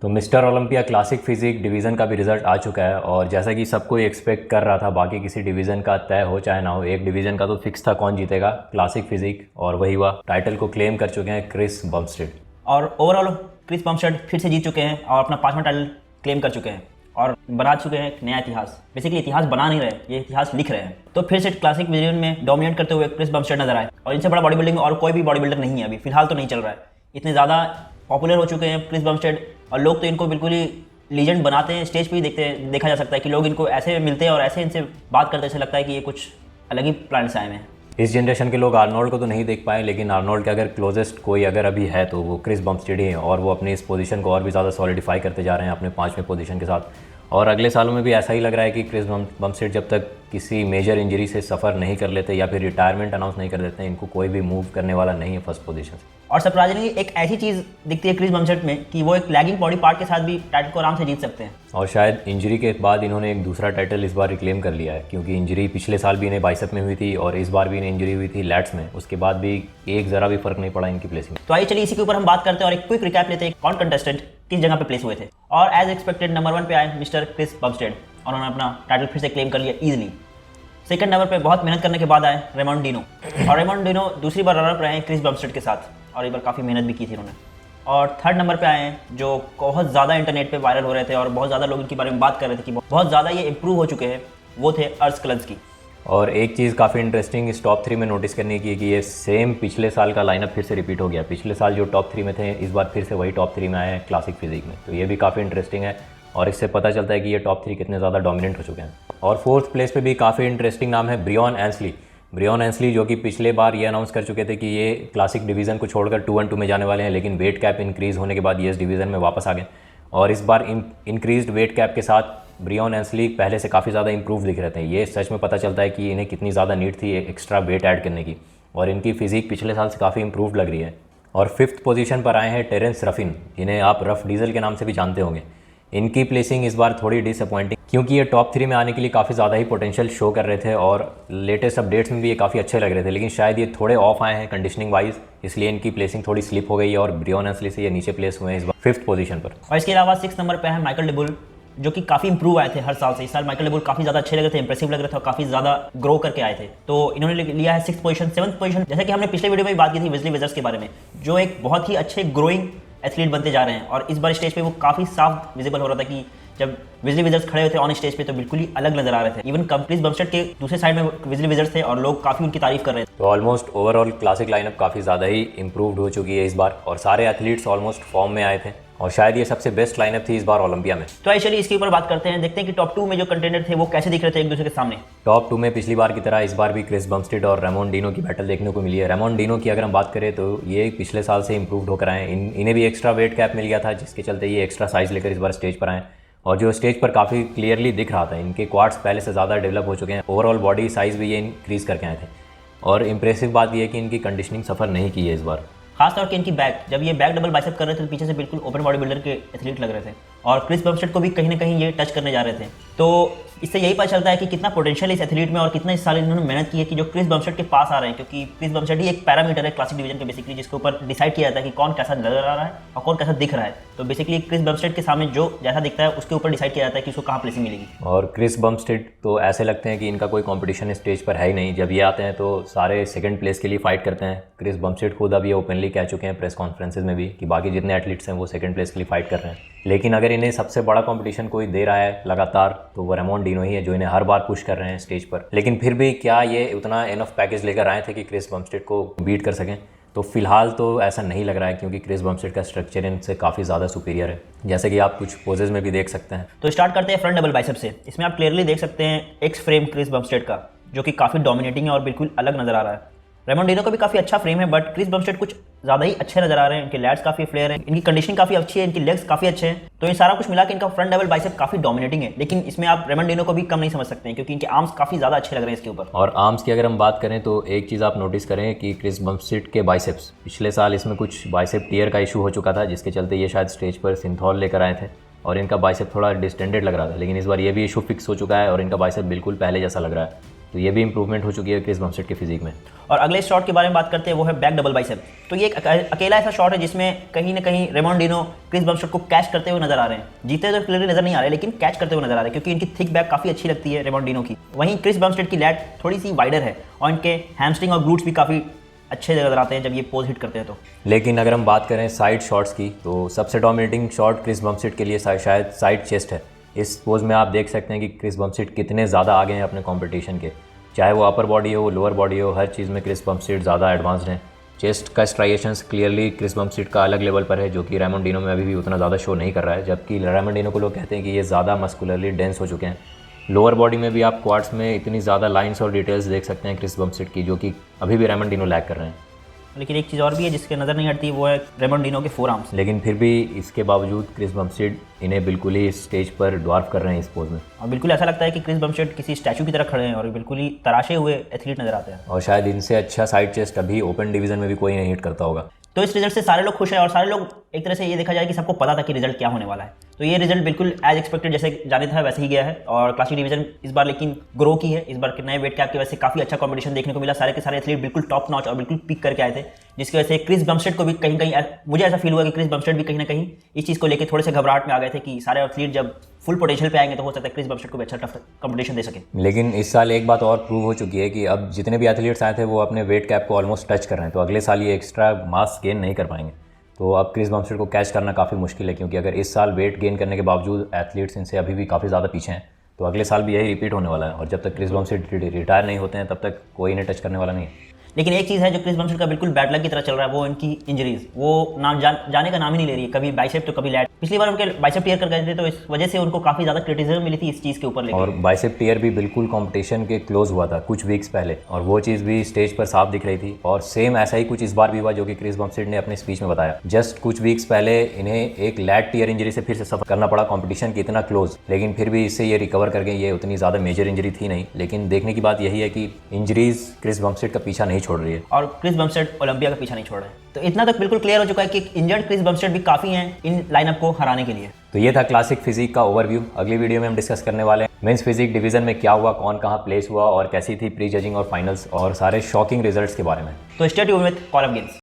तो mister Olympia classic physique division का भी रिजल्ट आ चुका है और जैसा कि सब कोई एक्सपेक्ट कर रहा था, बाकी किसी डिवीज़न का तय हो चाहे ना हो, एक डिवीज़न का तो फिक्स था कौन जीतेगा, क्लासिक फिजिक, और वही हुआ। टाइटल को क्लेम कर चुके हैं क्रिस बमस्टेड। और ओवरऑल क्रिस बमस्टेड फिर से जीत चुके हैं और अपना 5वां टाइटल क्लेम कर चुके हैं और बना चुके हैं एक नया इतिहास। बेसिकली इतिहास बना नहीं रहे, ये इतिहास लिख रहे हैं। तो फिर से क्लासिक डिवीजन में डोमिनेट करते हुए क्रिस बमस्टेड नजर आए और इनसे बड़ा बॉडी बिल्डिंग में और कोई भी बॉडी बिल्डर नहीं है अभी फिलहाल, तो नहीं चल रहा है। इतने ज़्यादा पॉपुलर हो चुके हैं क्रिस बमस्टेड और लोग तो इनको बिल्कुल ही लीजेंड बनाते हैं। स्टेज पे ही देखा जा सकता है कि लोग इनको ऐसे मिलते हैं और ऐसे इनसे बात करते ऐसे लगता है कि ये कुछ अलग ही प्लान से आए हैं। इस जनरेशन के लोग आर्नोल्ड को तो नहीं देख पाए, लेकिन आर्नोल्ड के अगर क्लोजेस्ट कोई अगर अभी है तो वो क्रिस बमस्टेड ही है और वो अपनी इस पोजीशन को और भी ज़्यादा सॉलिडिफाई करते जा रहे हैं अपने 5वें पोजीशन के साथ। और अगले सालों में भी ऐसा ही लग रहा है कि क्रिस बमस्टेड जब तक किसी मेजर इंजरी से सफ़र नहीं कर लेते या फिर रिटायरमेंट अनाउंस नहीं कर देते, इनको कोई भी मूव करने वाला नहीं है फर्स्ट पोजीशन से। और सरप्राइजिंगली एक ऐसी चीज़ दिखती है क्रिस बमस्टेड में कि वो एक लैगिंग बॉडी पार्ट के साथ भी टाइटल को आराम से जीत सकते हैं। और शायद इंजरी के बाद इन्होंने एक दूसरा टाइटल इस बार रिक्लेम कर लिया है, क्योंकि इंजरी पिछले साल भी इन्हें बाइसेप में हुई थी और इस बार भी इन्हें इंजरी हुई थी लैट्स में। उसके बाद भी एक ज़रा भी फर्क नहीं पड़ा इनकी प्लेसिंग। तो आइए चलिए इसी के ऊपर हम बात करते हैं और एक क्विक रिकैप लेते हैं कौन कंटेस्टेंट किस जगह पे प्लेस हुए थे। और एज एक्सपेक्टेड नंबर 1 पे आए मिस्टर क्रिस बमस्टेड और उन्होंने अपना टाइटल फिर से क्लेम कर लिया ईजिली। सेकंड नंबर पे बहुत मेहनत करने के बाद आए रेमोंड डिनो और रेमोंड डिनो दूसरी बार रनर अप रहे हैं क्रिस बमस्टेड के साथ और एक बार काफ़ी मेहनत भी की थी उन्होंने। और थर्ड नंबर पे आए हैं जो बहुत ज़्यादा इंटरनेट पे वायरल हो रहे थे और बहुत ज़्यादा लोग इनके बारे में बात कर रहे थे कि बहुत ज़्यादा ये इंप्रूव हो चुके हैं, वो थे अर्श क्लंस्की। और एक चीज़ काफ़ी इंटरेस्टिंग इस टॉप 3 में नोटिस करने की है कि ये सेम पिछले साल का लाइनअप फिर से रिपीट हो गया। पिछले साल जो टॉप 3 में थे इस बार फिर से वही टॉप 3 में आए हैं क्लासिक फिजिक में। तो ये भी काफ़ी इंटरेस्टिंग है और इससे पता चलता है कि ये टॉप 3 कितने ज़्यादा डोमिनेंट हो चुके हैं। और फोर्थ प्लेस पे भी काफ़ी इंटरेस्टिंग नाम है ब्रियॉन एंसली, जो कि पिछले बार ये अनाउंस कर चुके थे कि ये क्लासिक डिवीज़न को छोड़कर 2-1-2 में जाने वाले हैं, लेकिन वेट कैप इंक्रीज़ होने के बाद ये इस डिवीज़न में वापस आ गए। और इस बार इंक्रीज्ड वेट कैप के साथ ब्रियॉन एंसली पहले से काफ़ी ज़्यादा इंप्रूव दिख रहे थे। ये सच में पता चलता है कि इन्हें कितनी ज़्यादा नीड थी एक्स्ट्रा वेट ऐड करने की, और इनकी फिजिक पिछले साल से काफ़ी इंप्रूव लग रही है। और फिफ्थ पोजीशन पर आए हैं टेरेंस रफिन, जिन्हें आप रफ डीजल के नाम से भी जानते होंगे। इनकी प्लेसिंग इस बार थोड़ी डिसअपॉइंटिंग, क्योंकि ये टॉप 3 में आने के लिए काफ़ी ज़्यादा ही पोटेंशियल शो कर रहे थे और लेटेस्ट अपडेट्स में भी ये काफ़ी अच्छे लग रहे थे, लेकिन शायद ये थोड़े ऑफ आए हैं कंडीशनिंग वाइज, इसलिए इनकी प्लेसिंग थोड़ी स्लिप हो गई है और ब्रियॉन एंसली से ये नीचे प्लेस हुए हैं इस बार फिफ्थ पोजीशन पर। और इसके अलावा 6 नंबर पर है माइकल डिबुल, जो कि काफ़ी इंप्रूव आए थे हर साल से। इस साल माइकल डिबुल काफ़ी ज़्यादा अच्छे लग रहे थे, इंप्रेसिव लग रहे थे और काफ़ी ज़्यादा ग्रो करके आए थे। तो इन्होंने लिया है 6th पोजीशन। 7th पोजीशन, जैसे कि हमने पिछले वीडियो में भी बात की थी वेस्ली विजर्स के बारे में, जो एक बहुत ही अच्छे ग्रोइंग एथलीट बनते जा रहे हैं और इस बार स्टेज पे वो काफ़ी साफ विजिबल हो रहा था कि जब विजली विजर्स खड़े हुए थे ऑन स्टेज पे तो बिल्कुल ही अलग नजर आ रहे थे। इवन क्रिस बमस्टेड के दूसरे साइड में विजली विजर्स थे और लोग काफ़ी उनकी तारीफ कर रहे थे। तो ऑलमोस्ट ओवरऑल क्लासिक लाइनअप काफ़ी ज़्यादा ही इंप्रूव्ड हो चुकी है इस बार और सारे एथलीट्स ऑलमोस्ट फॉर्म में आए थे और शायद ये सबसे बेस्ट लाइनअप थी इस बार ओलंपिया में। तो चलिए इसके ऊपर बात करते हैं, देखते हैं कि टॉप 2 में जो कंटेंडर थे वो कैसे दिख रहे थे एक दूसरे के सामने। टॉप 2 में पिछली बार की तरह इस बार भी क्रिस बमस्टेड और रेमोंड डिनो की बैटल देखने को मिली है। रेमोंड डिनो की अगर हम बात करें तो ये पिछले साल से इंप्रूव्ड होकर आए। इन्हें भी एक्स्ट्रा वेट कैप मिल गया था, जिसके चलते ये एक्स्ट्रा साइज लेकर इस बार स्टेज पर आए और जो स्टेज पर काफ़ी क्लियरली दिख रहा था इनके क्वाड्स पहले से ज़्यादा डेवलप हो चुके हैं। ओवरऑल बॉडी साइज़ भी ये इंक्रीज़ करके आए थे और इंप्रेसिव बात यह है कि इनकी कंडीशनिंग सफ़र नहीं की है इस बार। खासतौर के इनकी बैक, जब ये बैक डबल बाइसेप कर रहे थे तो पीछे से बिल्कुल ओपन बॉडी बिल्डर के एथलीट लग रहे थे और क्रिस बमस्टेड को भी कहीं ना कहीं ये टच करने जा रहे थे। तो इससे यही पता चलता है कि कितना पोटेंशियल इस एथलीट में और कितना इस साल इन्होंने मेहनत की है कि जो क्रिस बमस्टेड के पास आ रहे हैं, क्योंकि क्रिस बमस्टेड ही एक पैरामीटर है क्लासिक डिवीजन के बेसिकली, जिसके ऊपर डिसाइड किया जाता है कि कौन कैसा नजर आ रहा है और कौन कैसा दिख रहा है। तो बेसिकली क्रिस बमस्टेड के सामने जो जैसा दिखता है उसके ऊपर डिसाइड किया जाता है कि उसको कहाँ प्लेसिंग मिलेगी। और क्रिस बमस्टेड तो ऐसे लगते हैं कि इनका कोई कॉम्पिटिशन स्टेज पर है ही नहीं। जब ये आते हैं तो सारे सेकंड प्लेस के लिए फाइट करते हैं। क्रिस बमस्टेड खुद अब ये ओपनली कह चुके हैं प्रेस कॉन्फ्रेंसेज में भी कि बाकी जितने एथलीट्स हैं वो सेकंड प्लेस के लिए फाइट कर रहे हैं, लेकिन अगर इन्हें सबसे बड़ा कंपटीशन कोई दे रहा है लगातार तो वो रेमोंड डिनो ही है, जो इन्हें हर बार पुश कर रहे हैं स्टेज पर। लेकिन फिर भी क्या ये उतना इनफ पैकेज लेकर आए थे कि क्रिस बमस्टेड को बीट कर सकें? तो फिलहाल तो ऐसा नहीं लग रहा है, क्योंकि क्रिस बमस्टेड का स्ट्रक्चर इनसे काफ़ी ज़्यादा सुपीरियर है, जैसे कि आप कुछ पोजेज में भी देख सकते हैं। तो स्टार्ट करते हैं फ्रंट डबल बाइसेप से। इसमें आप क्लियरली देख सकते हैं एक्स फ्रेम क्रिस बमस्टेड का, जो कि काफ़ी डोमिनेटिंग है और बिल्कुल अलग नजर आ रहा है। रेमोंड डिनो का भी काफ़ी अच्छा फ्रेम है, बट क्रिस बमस्टेड कुछ ज़्यादा ही अच्छे नजर आ रहे हैं। इनके लैट्स काफ़ी फ्लेयर हैं, इनकी कंडीशनिंग काफ़ी अच्छी है, इनकी लेग्स काफ़ी अच्छे हैं। तो ये सारा कुछ मिला के इनका फ्रंट डबल बाइसेप काफ़ी डोमिनेटिंग है, लेकिन इसमें आप रेमोंड डिनो को भी कम नहीं समझ सकते हैं, क्योंकि इनके आर्म्स काफ़ी ज़्यादा अच्छे लग रहे हैं इसके ऊपर। और आर्म्स की अगर हम बात करें तो एक चीज़ आप नोटिस करें कि क्रिस बमस्टेड के बाइसेप्स, पिछले साल इसमें कुछ बाइसेप टीयर का इशू हो चुका था, जिसके चलते ये शायद स्टेज पर सिंथॉल लेकर आए थे और इनका बाइसेप थोड़ा डिस्टेंडेड लग रहा था, लेकिन इस बार ये भी इशू फिक्स हो चुका है और इनका बाइसेप बिल्कुल पहले जैसा लग रहा है। तो ये भी इंप्रूवमेंट हो चुकी है क्रिस बमस्टेड के फिजिक में। और अगले शॉट के बारे में बात करते हैं, वो है बैक डबल बाइसेप। तो ये एक अकेला ऐसा शॉट है जिसमें कहीं ना कहीं रेमोंडिनो क्रिस बमस्टेड को कैच करते हुए नजर आ रहे हैं। जीते तो क्लियरली नजर नहीं आ रहे, लेकिन कैच करते हुए नजर आ रहे हैं क्योंकि इनकी थिक बैक काफ़ी अच्छी लगती है रेमोंडिनो की। वहीं क्रिस बमस्टेड की लैट थोड़ी सी वाइडर है और इनके हैमस्ट्रिंग और ग्लूट्स भी काफ़ी अच्छे नजर आते हैं जब ये पोज हिट करते हैं तो। लेकिन अगर हम बात करें साइड शॉट्स की, तो सबसे डोमिनेटिंग शॉट क्रिस बमस्टेड के लिए शायद साइड चेस्ट है। इस पोज में आप देख सकते हैं कि क्रिस बमस्टेड कितने ज़्यादा आगे हैं अपने कंपटीशन के, चाहे वो अपर बॉडी हो लोअर बॉडी हो, हर चीज़ में क्रिस बमस्टेड ज़्यादा एडवांस्ड हैं। चेस्ट का स्ट्राइएशंस क्लियरली क्रिस बमस्टेड का अलग लेवल पर है, जो कि रेमोंडिनो में अभी भी उतना ज़्यादा शो नहीं कर रहा है, जबकि रेमोंडिनो को लोग कहते हैं कि ये ज़्यादा मस्कुलरली डेंस हो चुके हैं। लोअर बॉडी में भी आप क्वाड्स में इतनी ज़्यादा लाइंस और डिटेल्स देख सकते हैं क्रिस बमस्टेड की, जो कि अभी भी रेमोंडिनो लैग कर रहे हैं। लेकिन एक चीज़ और भी है जिसके नज़र नहीं हटती, वो है रेमोंडिनो के फोर आर्म्स। लेकिन फिर भी इसके बावजूद क्रिस बमस्टेड इन्हें बिल्कुल ही स्टेज पर ड्वार्फ कर रहे हैं इस पोज में। और बिल्कुल ऐसा लगता है कि क्रिस बमस्टेड किसी स्टैचू की तरह खड़े हैं और बिल्कुल ही तराशे हुए एथलीट नजर आते हैं। और शायद इनसे अच्छा साइड चेस्ट अभी ओपन डिवीजन में भी कोई नहीं हिट करता होगा। तो इस रिजल्ट से सारे लोग खुश हैं और सारे लोग एक तरह से ये देखा जाए कि सबको पता था कि रिजल्ट क्या होने वाला है। तो ये रिजल्ट बिल्कुल एज एक्सपेक्टेड जैसे जाने था वैसे ही गया है। और क्लासिक डिवीजन इस बार लेकिन ग्रो की है, इस बार के नए वेट कैप की वजह से काफ़ी अच्छा कॉम्पिटिशन देखने को मिला। सारे के सारे एथलीट बिल्कुल टॉप नॉच और बिल्कुल पीक करके आए थे, जिसकी वजह से क्रिस बमस्टेड को भी कहीं कहीं मुझे ऐसा फील हुआ कि क्रिस बमस्टेड भी कहीं ना कहीं इस चीज़ को लेकर थोड़े से घबराहट में आ गए थे कि सारे एथलीट जब फुल पोटेंशियल पे आएंगे तो हो सकता है क्रिस बमस्टेड को भी अच्छा टफ कंपटीशन दे सके। लेकिन इस साल एक बात और प्रूव हो चुकी है कि अब जितने भी एथलीट्स आए थे वो अपने वेट कैप को ऑलमोस्ट टच कर रहे हैं, तो अगले साल ये एक्स्ट्रा मास गेन नहीं कर पाएंगे। तो अब क्रिस बमस्टेड को कैच करना काफ़ी मुश्किल है, क्योंकि अगर इस साल वेट गेन करने के बावजूद एथलीट्स इनसे अभी भी काफ़ी ज़्यादा पीछे हैं, तो अगले साल भी यही रिपीट होने वाला है। और जब तक क्रिस बमस्टेड रिटायर नहीं होते हैं तब तक कोई इन्हें टच करने वाला नहीं है। लेकिन एक चीज़ है जो क्रिस बमस्टेड का बिल्कुल बैड लक की तरह चल रहा है, वो इनकी इंजरीज। वो नाम जाने का नाम ही नहीं ले रही है, कभी बाइसेप तो कभी लैट। पिछली बार उनके बाइसेप टीयर कर गए थे, तो इस वजह से उनको काफ़ी ज़्यादा क्रिटिसिज्म मिली थी इस चीज़ के ऊपर। और बाइसेप टीयर भी बिल्कुल कंपटीशन के क्लोज हुआ था कुछ वीक्स पहले, और वो चीज़ भी स्टेज पर साफ दिख रही थी। और सेम ऐसा ही कुछ इस बार भी हुआ, जो कि क्रिस बमस्टेड ने अपने स्पीच में बताया। जस्ट कुछ वीक्स पहले इन्हें एक लैट टीयर इंजरी से फिर से सफर करना पड़ा कंपटीशन के इतना क्लोज, लेकिन फिर भी इससे ये रिकवर कर गए। ये उतनी ज़्यादा मेजर इंजरी थी नहीं, लेकिन देखने की बात यही है कि इंजरीज क्रिस बमस्टेड का पीछा नहीं छोड़ रही है और क्रिस बमस्टेड ओलंपिया का पीछा नहीं छोड़ रहे। तो इतना तक बिल्कुल क्लियर हो चुका है कि इंजर्ड क्रिस बमस्टेड भी काफ़ी हैं इन लाइनअप को हराने के लिए। तो ये था क्लासिक फिजिक का ओवरव्यू। अगली वीडियो में हम डिस्कस करने वाले हैं मेंस फिजिक डिवीजन में क्या हुआ, कौन कहाँ प्लेस हुआ और कैसी थी प्री जजिंग और फाइनल्स और सारे शॉकिंग रिजल्ट्स के बारे में। तो stay tuned with column games.